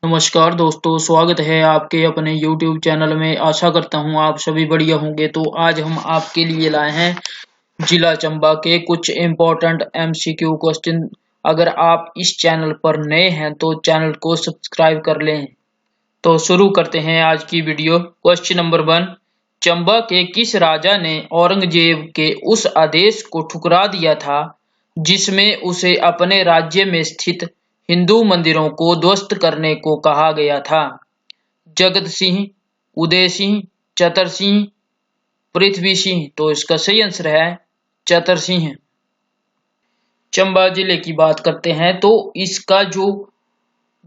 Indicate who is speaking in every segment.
Speaker 1: नमस्कार दोस्तों, स्वागत है आपके अपने YouTube चैनल में। आशा करता हूँ आप सभी बढ़िया होंगे। तो आज हम आपके लिए लाए हैं जिला चंबा के कुछ इम्पोर्टेंट MCQ क्वेश्चन। अगर आप इस चैनल पर नए हैं तो चैनल को सब्सक्राइब कर लें। तो शुरू करते हैं आज की वीडियो। क्वेश्चन नंबर 1, चंबा के किस राजा ने औरंगजेब के उस आदेश को ठुकरा दिया था जिसमें उसे अपने राज्य में स्थित हिंदू मंदिरों को ध्वस्त करने को कहा गया था? जगत सिंह, उदय सिंह, चतर सिंह, पृथ्वी सिंह। तो इसका सही आंसर है चतर सिंह। चंबा जिले की बात करते हैं तो इसका जो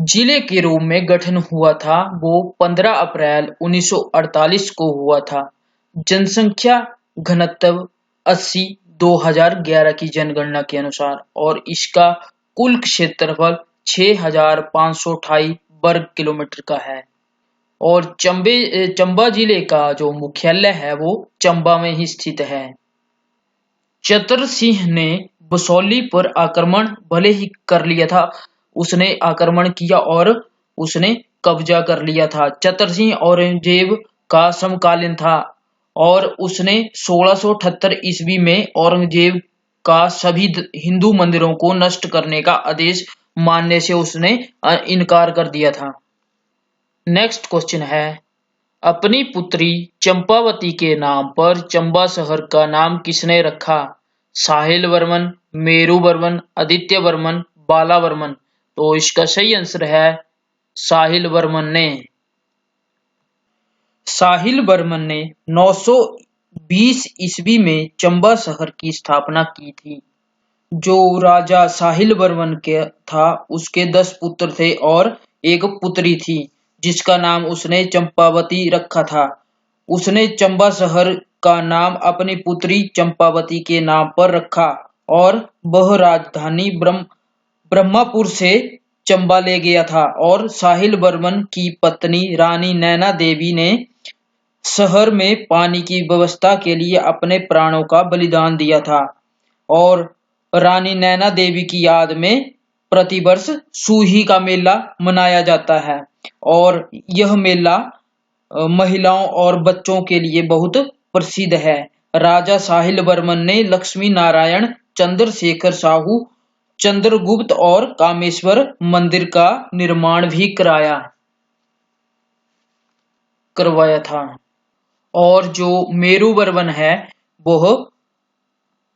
Speaker 1: जिले के रूप में गठन हुआ था वो 15 अप्रैल 1948 को हुआ था। जनसंख्या घनत्व 80 2011 की जनगणना के अनुसार, और इसका कुल क्षेत्रफल 6528 वर्ग किलोमीटर का है। और चंबा जिले का जो मुख्यालय है वो चंबा में ही स्थित है। चतर सिंह ने बसौली पर आक्रमण भले ही कर लिया था, उसने आक्रमण किया और उसने कब्जा कर लिया था। चतर सिंह औरंगजेब का समकालीन था और उसने 1678 ईस्वी में औरंगजेब का सभी हिंदू मंदिरों को नष्ट करने का आदेश मानने से उसने इनकार कर दिया था। नेक्स्ट क्वेश्चन है, अपनी पुत्री चंपावती के नाम पर चंबा शहर का नाम किसने रखा? साहिल वर्मन, मेरू वर्मन, आदित्य वर्मन, बाला वर्मन। तो इसका सही आंसर है साहिल वर्मन ने। साहिल वर्मन ने 920 ईस्वी में चंबा शहर की स्थापना की थी। जो राजा साहिल वर्मन के था उसके 10 पुत्र थे और एक पुत्री थी जिसका नाम उसने चंपावती रखा था। उसने चंबा शहर का नाम अपनी पुत्री चंपावती के नाम पर रखा और वह राजधानी ब्रह्मपुर से चंबा ले गया था। और साहिल वर्मन की पत्नी रानी नैना देवी ने शहर में पानी की व्यवस्था के लिए अपने प्राणों का बलिदान दिया था। और रानी नैना देवी की याद में प्रतिवर्ष सूही का मेला मनाया जाता है और यह मेला महिलाओं और बच्चों के लिए बहुत प्रसिद्ध है। राजा साहिल वर्मन ने लक्ष्मी नारायण, चंद्रशेखर साहू, चंद्रगुप्त और कामेश्वर मंदिर का निर्माण भी करवाया था। और जो मेरू वर्मन है वह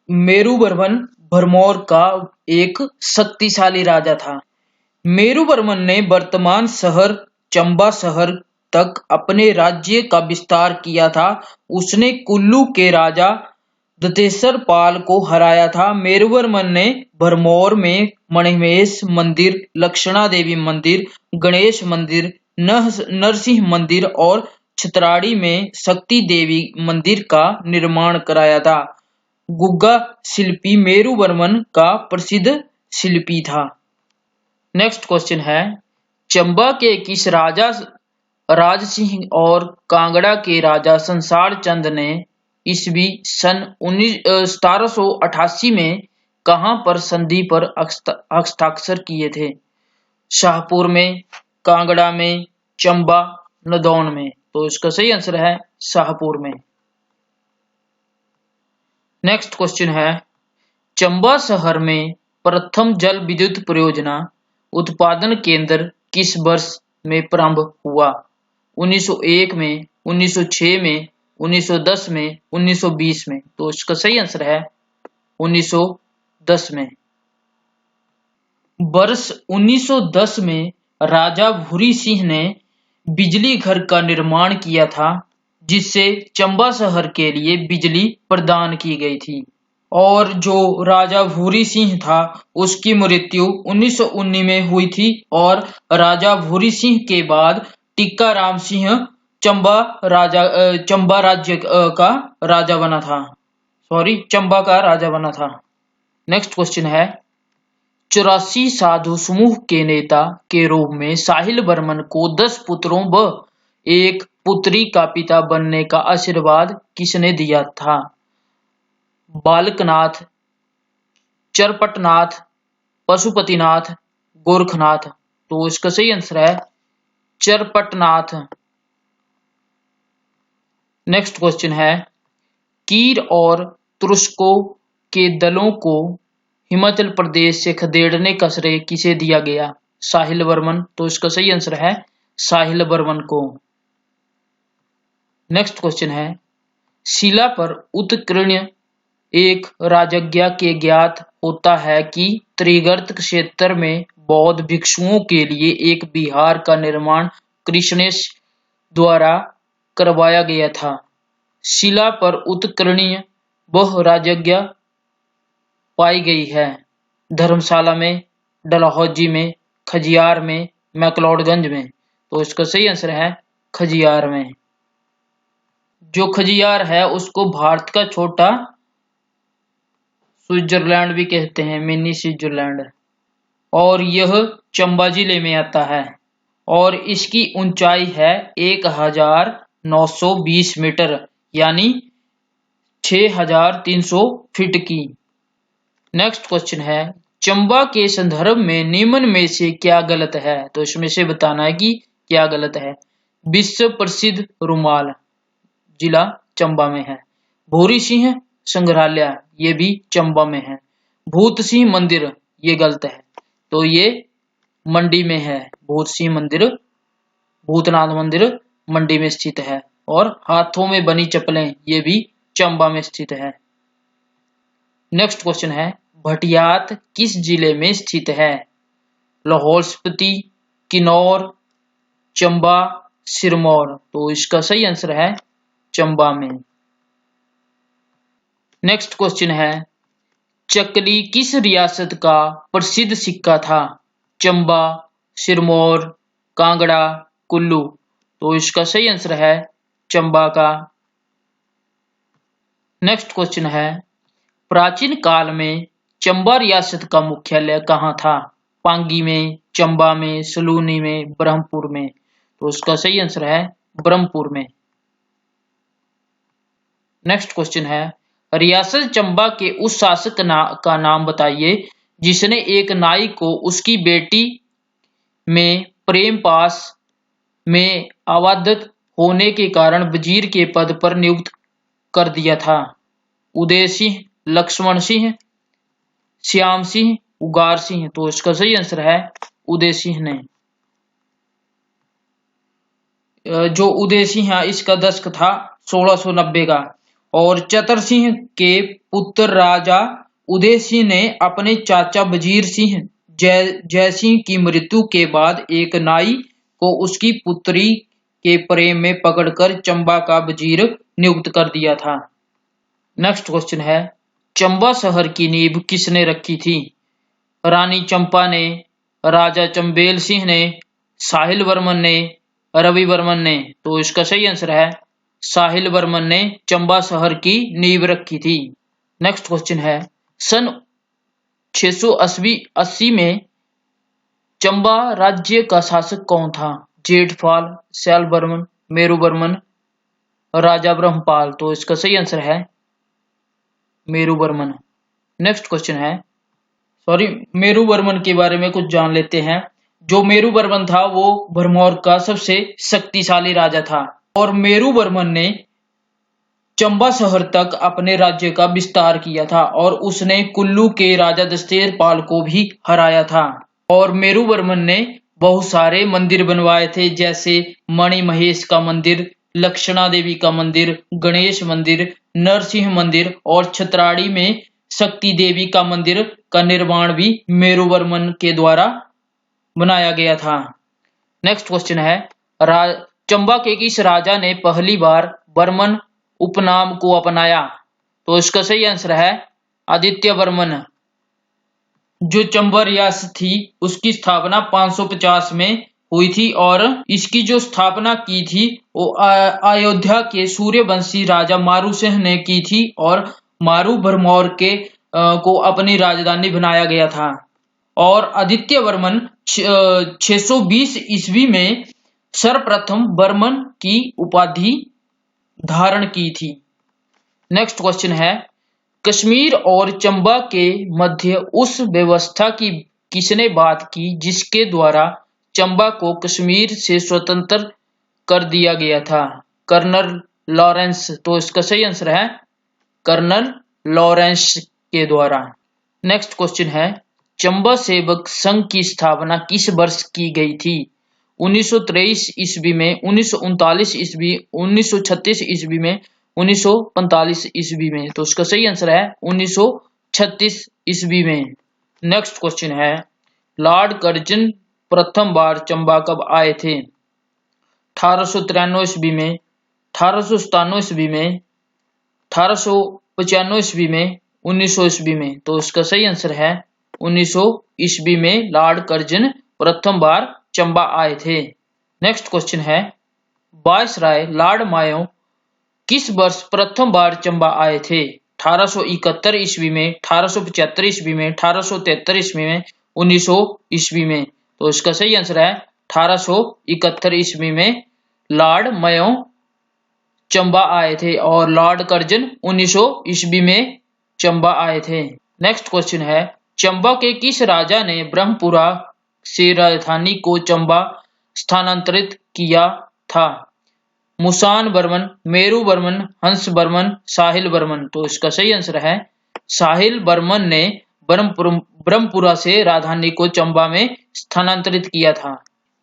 Speaker 1: मेरू वर्मन भरमौर का एक शक्तिशाली राजा था। मेरू वर्मन ने वर्तमान शहर चंबा शहर तक अपने राज्य का विस्तार किया था। उसने कुल्लू के राजा दत्तेश्वर पाल को हराया था। मेरुवर्मन ने भरमौर में मणिमहेश मंदिर, लक्षणा देवी मंदिर, गणेश मंदिर, नरसिंह मंदिर और छतराड़ी में शक्ति देवी मंदिर का निर्माण कराया था। गुग्गा शिल्पी मेरुवर्मन का प्रसिद्ध शिल्पी था। नेक्स्ट क्वेश्चन है, चंबा के किस राजा राज सिंह और कांगड़ा के राजा संसार चंद ने ईस्वी सन 1788 में कहां पर संधि पर हस्ताक्षर किए थे? शाहपुर में, कांगड़ा में, चंबा, नदौन में। तो इसका सही आंसर है शाहपुर में। नेक्स्ट क्वेश्चन है, चंबा शहर में प्रथम जल विद्युत परियोजना उत्पादन केंद्र किस वर्ष में प्रारंभ हुआ? 1901 में, 1906 में, 1910 में, 1920 में। तो इसका सही आंसर है 1910 में। वर्ष 1910 में राजा भूरी सिंह ने बिजली घर का निर्माण किया था जिससे चंबा शहर के लिए बिजली प्रदान की गई थी। और जो राजा भूरी सिंह था उसकी मृत्यु 1919 में हुई थी और राजा भूरी सिंह के बाद टीका राम सिंह चंबा राज्य का राजा बना था। चंबा का राजा बना था। नेक्स्ट क्वेश्चन है, 84 साधु समूह के नेता के रूप में साहिल वर्मन को 10 पुत्रों व एक पुत्री का पिता बनने का आशीर्वाद किसने दिया था? बालकनाथ, चरपटनाथ, पशुपतिनाथ, गोरखनाथ। तो इसका सही आंसर है चरपटनाथ। नेक्स्ट क्वेश्चन है, कीर और तुरस्कों के दलों को हिमाचल प्रदेश से खदेड़ने का श्रेय किसे दिया गया? साहिल बर्मन। तो इसका सही आंसर है साहिल बर्मन को। नेक्स्ट क्वेश्चन है, शिला पर उत्कीर्ण एक राजज्ञा के ज्ञात होता है कि त्रिगर्त क्षेत्र में बौद्ध भिक्षुओं के लिए एक विहार का निर्माण कृष्णेश द्वारा करवाया गया था। शिला पर उत्कीर्ण वह राजज्ञा पाई गई है धर्मशाला में, डलहौजी में, खजियार में, मैक्लोडगंज में। तो इसका सही आंसर है खजियार में। जो खजियार है उसको भारत का छोटा स्विट्जरलैंड भी कहते हैं, मिनी स्विट्जरलैंड, और यह चंबा जिले में आता है और इसकी ऊंचाई है 1920 मीटर यानी 6300 फीट की। नेक्स्ट क्वेश्चन है, चंबा के संदर्भ में निम्न में से क्या गलत है? तो इसमें से बताना है कि क्या गलत है। विश्व प्रसिद्ध रुमाल जिला चंबा में है। भूरी सिंह संग्रहालय ये भी चंबा में है। भूत सिंह मंदिर ये गलत है, तो ये मंडी में है। भूत सिंह मंदिर, भूतनाथ मंदिर मंडी में स्थित है। और हाथों में बनी चप्पलें ये भी चंबा में स्थित है। नेक्स्ट क्वेश्चन है, भटियात किस जिले में स्थित है? लाहौल स्पीति, किन्नौर, चंबा, सिरमौर। तो इसका सही आंसर है चंबा में। नेक्स्ट क्वेश्चन है, चकली किस रियासत का प्रसिद्ध सिक्का था? चंबा, सिरमौर, कांगड़ा, कुल्लू। तो इसका सही आंसर है चंबा का। नेक्स्ट क्वेश्चन है, प्राचीन काल में चंबा रियासत का मुख्यालय कहाँ था? पांगी में, चंबा में, सलूनी में, ब्रह्मपुर में। तो इसका सही आंसर है ब्रह्मपुर में। नेक्स्ट क्वेश्चन है, रियासत चंबा के उस शासक का नाम बताइए जिसने एक नाई को उसकी बेटी में प्रेम पास में आवादत होने के कारण वजीर के पद पर नियुक्त कर दिया था। उदय सिंह, लक्ष्मण सिंह, श्याम सिंह, उगार सिंह। तो इसका सही आंसर है उदय सिंह ने। जो उदय सिंह है इसका दशक था 1690 का। और चतर सिंह के पुत्र राजा उदय सिंह ने अपने चाचा वजीर सिंह जय सिंह की मृत्यु के बाद एक नाई को उसकी पुत्री के प्रेम में पकड़कर चंबा का वजीर नियुक्त कर दिया था। नेक्स्ट क्वेश्चन है, चंबा शहर की नींव किसने रखी थी? रानी चंपा ने, राजा चंबेल सिंह ने, साहिल वर्मन ने, रवि वर्मन ने। तो इसका सही आंसर है साहिल वर्मन ने चंबा शहर की नींव रखी थी। नेक्स्ट क्वेश्चन है, सन 680 में चंबा राज्य का शासक कौन था? जेठपाल, सैल बर्मन, मेरू बर्मन, राजा ब्रह्मपाल। तो इसका सही आंसर है मेरू बर्मन। नेक्स्ट क्वेश्चन है, मेरू बर्मन के बारे में कुछ जान लेते हैं। जो मेरू बर्मन था वो भरमौर का सबसे शक्तिशाली राजा था और मेरू बर्मन ने चंबा शहर तक अपने राज्य का विस्तार किया था और उसने कुल्लू के राजा दशेर पाल को भी हराया था। और मेरू बर्मन ने बहुत सारे मंदिर बनवाए थे, जैसे मणि महेश का मंदिर, लक्षणा देवी का मंदिर, गणेश मंदिर, नरसिंह मंदिर और छतराड़ी में शक्ति देवी का मंदिर का निर्माण भी मेरू बर्मन के द्वारा बनाया गया था। नेक्स्ट क्वेश्चन है, चंबा के किस राजा ने पहली बार बर्मन उपनाम को अपनाया? तो इसका सही आंसर है आदित्य वर्मन। जो चंबा रियासत थी उसकी स्थापना 550 में हुई थी और इसकी जो स्थापना की थी वो अयोध्या के सूर्यवंशी राजा मारू सिंह ने की थी और मारू भरमौर के को अपनी राजधानी बनाया गया था। और आदित्य वर्मन 620 ईस्वी में सर्वप्रथम बर्मन की उपाधि धारण की थी। नेक्स्ट क्वेश्चन है, कश्मीर और चंबा के मध्य उस व्यवस्था की किसने बात की जिसके द्वारा चंबा को कश्मीर से स्वतंत्र कर दिया गया था? Colonel Lawrence. तो इसका सही आंसर है कर्नल लॉरेंस के द्वारा। नेक्स्ट क्वेश्चन है, चंबा सेवक संघ की स्थापना किस वर्ष की गई थी? 1923 ईस्वी में, 1939 ईस्वी, 1936 ईस्वी में, 1945 ईस्वी में? तो इसका सही आंसर है 1936 ईस्वी में। नेक्स्ट क्वेश्चन है, लॉर्ड कर्जन प्रथम बार चंबा कब आए थे? 1893 ईस्वी में, 1897 ईस्वी में, 1895 ईस्वी में, 1900 ईस्वी में? तो इसका सही आंसर है 1900 ईस्वी में लॉर्ड कर्जन प्रथम बार चंबा आए थे। नेक्स्ट क्वेश्चन है, वायसराय लॉर्ड मायो किस वर्ष प्रथम बार चंबा आए थे? 1871 ईस्वी में, 1875 ईस्वी में, 1873 ईस्वी में, 1900 ईस्वी में? तो इसका सही आंसर है 1871 ईस्वी में लॉर्ड मायो चंबा आए थे और लॉर्ड कर्जन 1900 ईस्वी में चंबा आए थे। नेक्स्ट क्वेश्चन है, चंबा के किस राजा ने ब्रह्मपुरा से राजधानी को चंबा स्थानांतरित किया था? मुसान बर्मन, मेरू बर्मन, हंस बर्मन, साहिल बर्मन? तो इसका सही आंसर है साहिल बर्मन ने ब्रह्मपुरा से राजधानी को चंबा में स्थानांतरित किया था।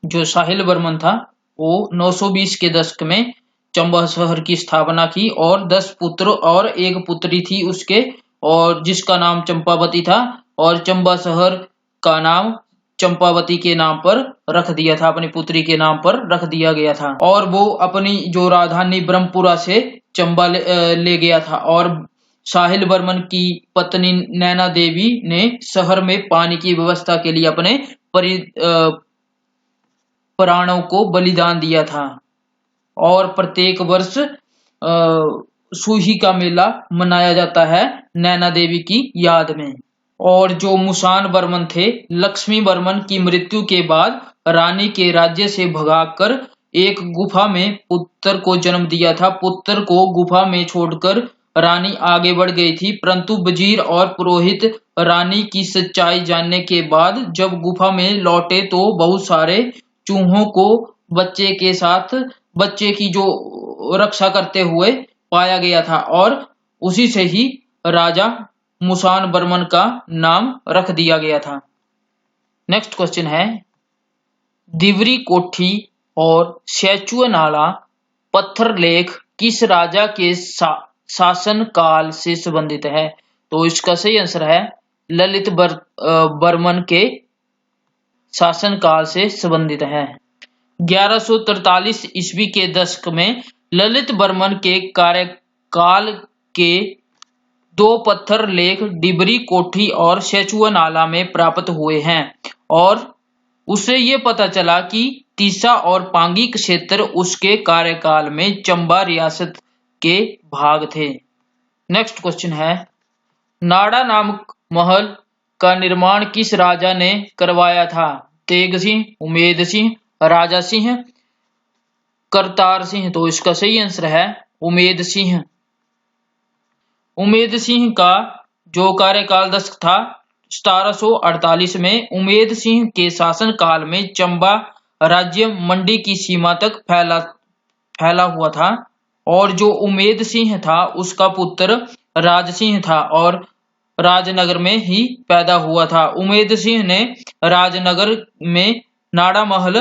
Speaker 1: जो साहिल बर्मन था वो 920 के दशक में चंबा शहर की स्थापना की और 10 पुत्र और एक पुत्री थी उसके, और जिसका नाम चंपावती था, और चंबा शहर का नाम चंपावती के नाम पर रख दिया था, अपनी पुत्री के नाम पर रख दिया गया था। और वो अपनी जो राजधानी ब्रह्मपुरा से चंबा ले गया था। और साहिल बर्मन की पत्नी नैना देवी ने शहर में पानी की व्यवस्था के लिए अपने प्राणों को बलिदान दिया था। और प्रत्येक वर्ष सूही का मेला मनाया जाता है नैना देवी की याद में। और जो मुसान बर्मन थे, लक्ष्मी बर्मन की मृत्यु के बाद रानी के राज्य से भगाकर एक गुफा में पुत्र को जन्म दिया था। पुत्र को गुफा में छोड़कर रानी आगे बढ़ गई थी, परंतु वजीर और पुरोहित रानी की सच्चाई जानने के बाद जब गुफा में लौटे तो बहुत सारे चूहों को बच्चे की जो रक्षा करते हुए पाया गया था, और उसी से ही राजा मुसान बर्मन का नाम रख दिया गया था। नेक्स्ट क्वेश्चन है, दिवरी कोठी और सेचुआ नाला पत्थर लेख किस राजा के शासन काल से संबंधित है? तो इसका सही आंसर है ललित बर्मन के शासन काल से संबंधित है। 1143 ईस्वी के दशक में ललित बर्मन के कार्यकाल के 2 पत्थर लेख डिबरी कोठी और सेचुआ नाला में प्राप्त हुए हैं, और उसे ये पता चला कि तीसा और पांगी क्षेत्र उसके कार्यकाल में चंबा रियासत के भाग थे। नेक्स्ट क्वेश्चन है, नाड़ा नामक महल का निर्माण किस राजा ने करवाया था? तेग सिंह, उमेद सिंह, राजा सिंह, करतार सिंह? तो इसका सही आंसर है उमेद सिंह। उमेद सिंह का जो कार्यकाल दशक था 1748 में, उमेद सिंह के शासन काल में चंबा राज्य मंडी की सीमा तक फैला हुआ था। और जो उमेद सिंह था उसका पुत्र राज सिंह था और राजनगर में ही पैदा हुआ था। उमेद सिंह ने राजनगर में नाड़ा महल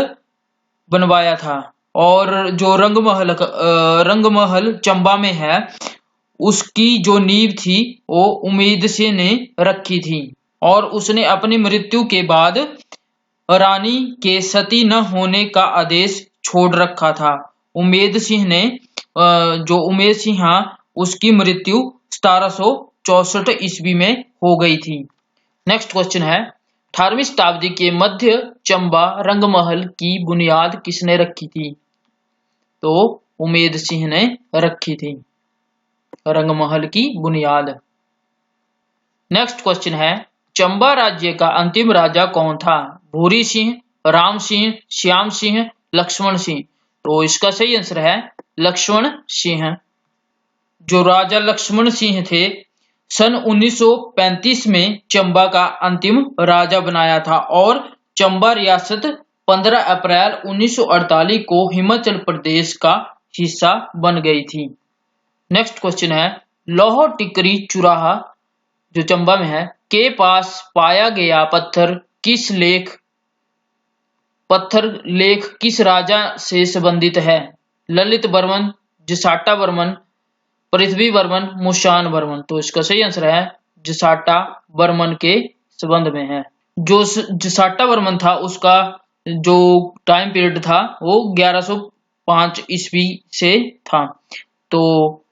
Speaker 1: बनवाया था, और जो रंगमहल चंबा में है उसकी जो नींव थी वो उमेद सिंह ने रखी थी। और उसने अपनी मृत्यु के बाद रानी के सती न होने का आदेश छोड़ रखा था। उमेद सिंह उसकी मृत्यु 1764 ईस्वी में हो गई थी। नेक्स्ट क्वेश्चन है, 18वीं शताब्दी के मध्य चंबा रंगमहल की बुनियाद किसने रखी थी? तो उमेद सिंह ने रखी थी रंगमहल की बुनियाद। नेक्स्ट क्वेश्चन है, चंबा राज्य का अंतिम राजा कौन था? भूरी सिंह, राम सिंह, श्याम सिंह, लक्ष्मण सिंह? तो इसका सही आंसर है लक्ष्मण सिंह। जो राजा लक्ष्मण सिंह थे सन 1935 में चंबा का अंतिम राजा बनाया था, और चंबा रियासत 15 अप्रैल 1948 को हिमाचल प्रदेश का हिस्सा बन गई थी। नेक्स्ट क्वेश्चन है, लौह टिकरी चुराहा जो चंबा में है के पास पाया गया पत्थर लेख किस राजा से संबंधित है? ललित वर्मन, जसाटा वर्मन, पृथ्वी वर्मन, मुशान वर्मन। तो इसका सही आंसर है जसाटा वर्मन के संबंध में है। जो जसाटा वर्मन था उसका जो टाइम पीरियड था वो 1105 ईस्वी से था। तो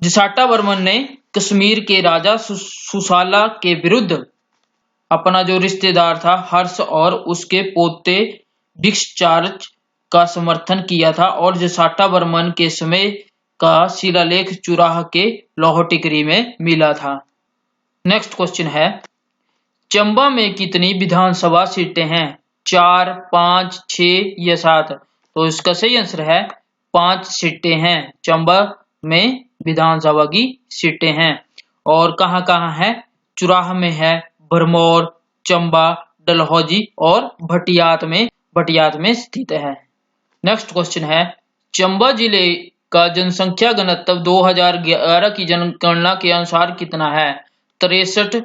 Speaker 1: जसाटा वर्मन ने कश्मीर के राजा सुसाला के विरुद्ध अपना जो रिश्तेदार था हर्ष और उसके पोते भिक्षचार्ज का समर्थन किया था और जसाटा वर्मन के समय का शिलालेख चुराह के लौह टिकरी में मिला था। नेक्स्ट क्वेश्चन है, चंबा में कितनी विधानसभा सीटें हैं? 4, 5, 6 या 7? तो इसका सही आंसर है 5 सीटें हैं। चंबा में विधानसभा की सीटें हैं। और कहाँ कहाँ है? चुराह में है, भरमौर, चंबा, डलहौजी और भटियात में स्थित है। नेक्स्ट क्वेश्चन है, चंबा जिले का जनसंख्या घनत्व 2011 की जनगणना के अनुसार कितना है? 63,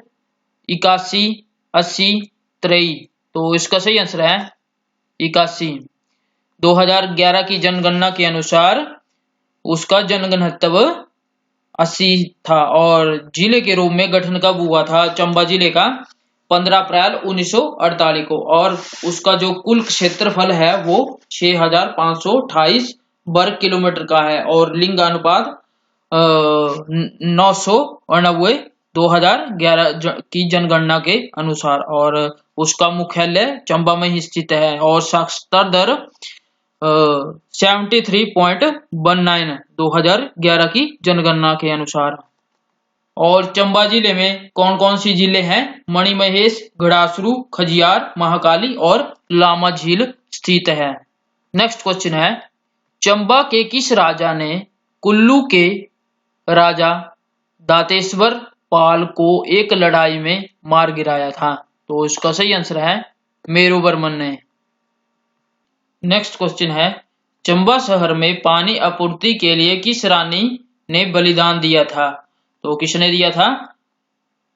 Speaker 1: 81, 80, 83। तो इसका सही आंसर है 81। 2011 की जनगणना के अनुसार उसका जनघनत्व 80 था और जिले के रूप में गठन कब हुआ था चंबा जिले का? 15 अप्रैल 1948 को। और उसका जो कुल क्षेत्रफल है वो 6528 वर्ग किलोमीटर का है और लिंगानुपात 999 2011 की जनगणना के अनुसार। और उसका मुख्यालय चंबा में ही स्थित है और साक्षरता दर 73.19 2011 की जनगणना के अनुसार। और चंबा जिले में कौन कौन सी जिले हैं? मणिमहेश, घड़ासरू, खजियार, महाकाली और लामा झील स्थित है। नेक्स्ट क्वेश्चन है, चंबा के किस राजा ने कुल्लू के राजा दातेश्वर पाल को एक लड़ाई में मार गिराया था? तो इसका सही आंसर है मेरू वर्मन ने। नेक्स्ट क्वेश्चन है, चंबा शहर में पानी आपूर्ति के लिए किस रानी ने बलिदान दिया था? तो किसने दिया था?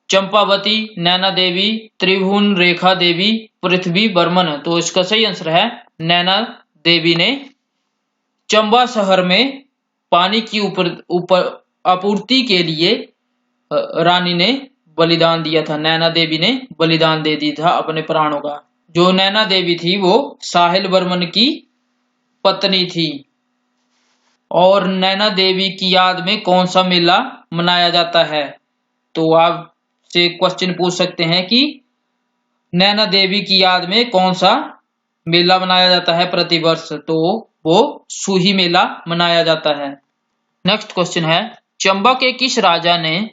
Speaker 1: चंपावती, नैना देवी, त्रिभुवन रेखा देवी, पृथ्वी वर्मन। तो इसका सही आंसर है नैना देवी ने चंबा शहर में पानी की आपूर्ति के लिए रानी ने बलिदान दिया था। नैना देवी ने बलिदान दे दिया था अपने प्राणों का। जो नैना देवी थी वो साहिल वर्मन की पत्नी थी। और नैना देवी की याद में कौन सा मेला मनाया जाता है? तो आप से क्वेश्चन पूछ सकते हैं कि नैना देवी की याद में कौन सा मेला मनाया जाता है प्रतिवर्ष? तो वो सूही मेला मनाया जाता है। नेक्स्ट क्वेश्चन है, चंबा के किस राजा ने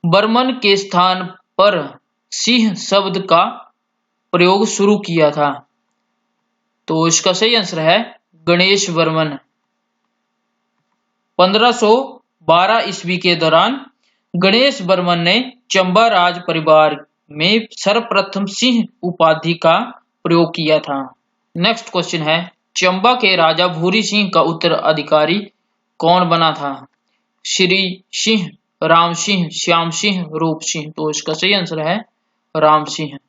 Speaker 1: बर्मन के स्थान पर सिंह शब्द का प्रयोग शुरू किया था? तो इसका सही आंसर है गणेश वर्मन। 1512 ईस्वी के दौरान गणेश वर्मन ने चंबा राज परिवार में सर्वप्रथम सिंह उपाधि का प्रयोग किया था। नेक्स्ट क्वेश्चन है, चंबा के राजा भूरी सिंह का उत्तराधिकारी कौन बना था? श्री सिंह, राम सिंह, श्याम सिंह, रूप सिंह। तो इसका सही आंसर है राम सिंह।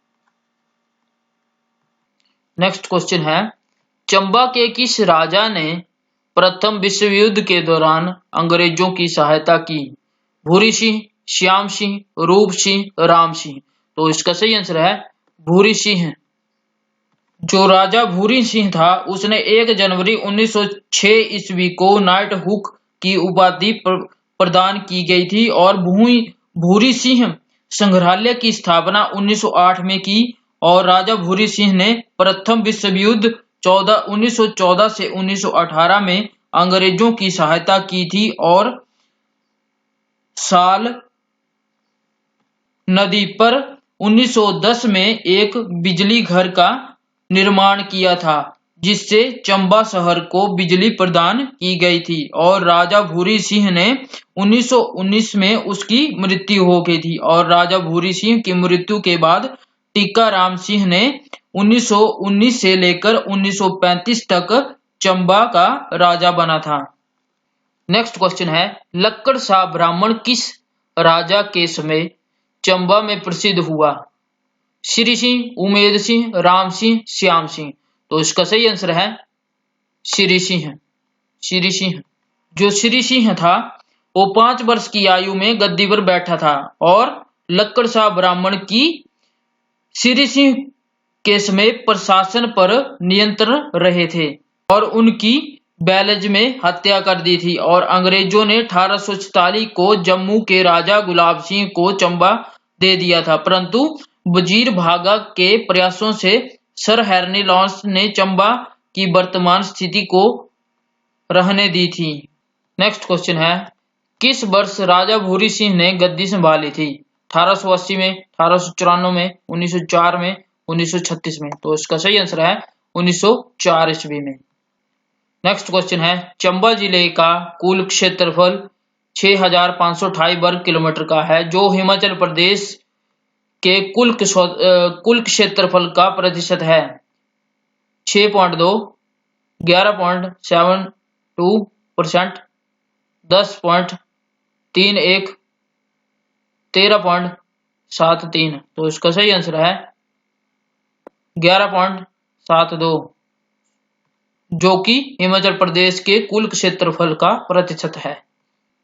Speaker 1: नेक्स्ट क्वेश्चन है, चंबा के किस राजा ने प्रथम विश्व युद्ध के दौरान अंग्रेजों की सहायता की? भूरी सिंह, श्याम सिंह, रूप सिंह, राम सिंह। तो इसका सही आंसर है भूरी सिंह। जो राजा भूरी सिंह था उसने 1 जनवरी 1906 ईस्वी को नाइट हुक की उपाधि प्रदान की गई थी और भूरी सिंह संग्रहालय की स्थापना 1908 में की। और राजा भूरी सिंह ने प्रथम विश्व युद्ध 1914 से 1918 में अंग्रेजों की सहायता की थी और साल नदी पर 1910 में एक बिजली घर का निर्माण किया था जिससे चंबा शहर को बिजली प्रदान की गई थी। और राजा भूरी सिंह ने 1919 में उसकी मृत्यु हो गई थी। और राजा भूरी सिंह की मृत्यु के बाद टीका राम सिंह ने 1919 से लेकर 1935 तक चंबा का राजा बना था। नेक्स्ट क्वेश्चन है, लक्कड़ शाह ब्राह्मण किस राजा के समय चंबा में प्रसिद्ध हुआ? श्री सिंह, उमेद सिंह, राम सिंह, श्याम सिंह। तो इसका सही आंसर है श्री सिंह। श्री सिंह, जो श्री सिंह था वो 5 वर्ष की आयु में गद्दी पर बैठा था और लक्कड़ शाह ब्राह्मण की श्री सिंह के समय प्रशासन पर नियंत्रण रहे थे और उनकी बेलज में हत्या कर दी थी और अंग्रेजों ने 1844 को जम्मू के राजा गुलाब सिंह को चंबा दे दिया था, परंतु वजीर भागा के प्रयासों से सर हेनरी लॉरेंस ने चंबा की वर्तमान स्थिति को रहने दी थी। नेक्स्ट क्वेश्चन है, किस वर्ष राजा भूरी सिंह ने गद्दी संभाली थी? 1880 में, 1894 में, 1904 में, 1936 में। तो इसका सही आंसर है 1904 ईस्वी में। नेक्स्ट क्वेश्चन है, चंबा जिले का कुल क्षेत्रफल 6528 वर्ग किलोमीटर का है, जो हिमाचल प्रदेश के कुल क्षेत्रफल का प्रतिशत है। 6.2, 11.72%, 10.31, 13.73। तो इसका सही आंसर है 11.72, जो कि हिमाचल प्रदेश के कुल क्षेत्रफल का प्रतिशत है।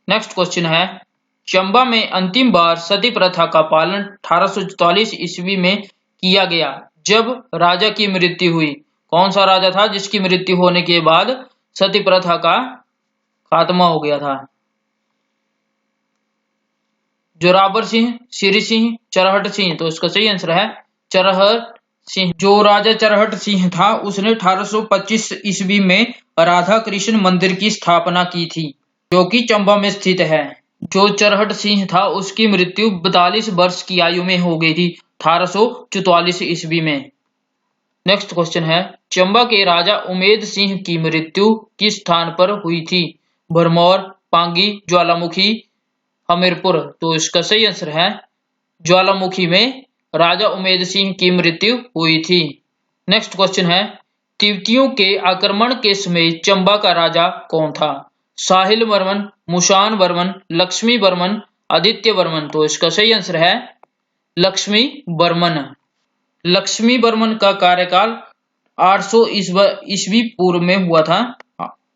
Speaker 1: नेक्स्ट क्वेश्चन है, चंबा में अंतिम बार सती प्रथा का पालन 1844 ईस्वी में किया गया जब राजा की मृत्यु हुई। कौन सा राजा था जिसकी मृत्यु होने के बाद सती प्रथा का खात्मा हो गया था? जोरावर सिंह, श्री सिंह, चरहट सिंह। तो इसका सही आंसर है चरहट सिंह। जो राजा चरहट सिंह था उसने 1825 ईस्वी में राधा कृष्ण मंदिर की स्थापना की थी, जो कि चंबा में स्थित है। जो चरहट सिंह था उसकी मृत्यु 42 वर्ष की आयु में हो गई थी 1844 ईस्वी में। नेक्स्ट क्वेश्चन है, चंबा के राजा उमेद सिंह की मृत्यु किस स्थान पर हुई थी? भरमौर, पांगी, ज्वालामुखी, हमीरपुर। तो इसका सही आंसर है ज्वालामुखी में राजा उमेद सिंह की मृत्यु हुई थी। नेक्स्ट क्वेश्चन है, तिब्बतियों के आक्रमण के समय चंबा का राजा कौन था? साहिल वर्मन, मुशान वर्मन, लक्ष्मी वर्मन, आदित्य वर्मन। तो इसका सही आंसर है लक्ष्मी वर्मन। लक्ष्मी वर्मन का कार्यकाल 800 ईस्वी पूर्व में हुआ था,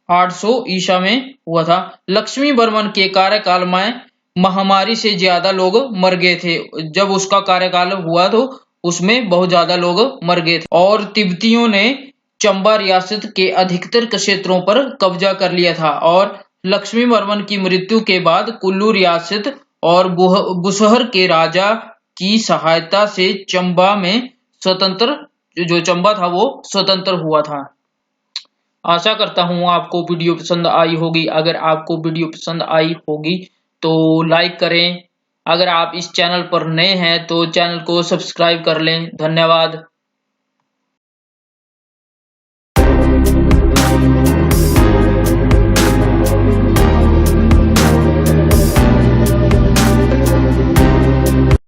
Speaker 1: 800 ईसा में हुआ था। लक्ष्मी वर्मन के कार्यकाल में महामारी से ज्यादा लोग मर गए थे। जब उसका कार्यकाल हुआ तो उसमें बहुत ज्यादा लोग मर गए थे और तिब्बतियों ने चंबा रियासत के अधिकतर क्षेत्रों पर कब्जा कर लिया था और लक्ष्मी वर्मन की मृत्यु के बाद कुल्लू रियासत और बुसहर के राजा की सहायता से चंबा में जो चंबा था वो स्वतंत्र हुआ था। आशा करता हूँ आपको वीडियो पसंद आई होगी। अगर आपको वीडियो पसंद आई होगी तो लाइक करें। अगर आप इस चैनल पर नए हैं तो चैनल को सब्सक्राइब कर लें। धन्यवाद।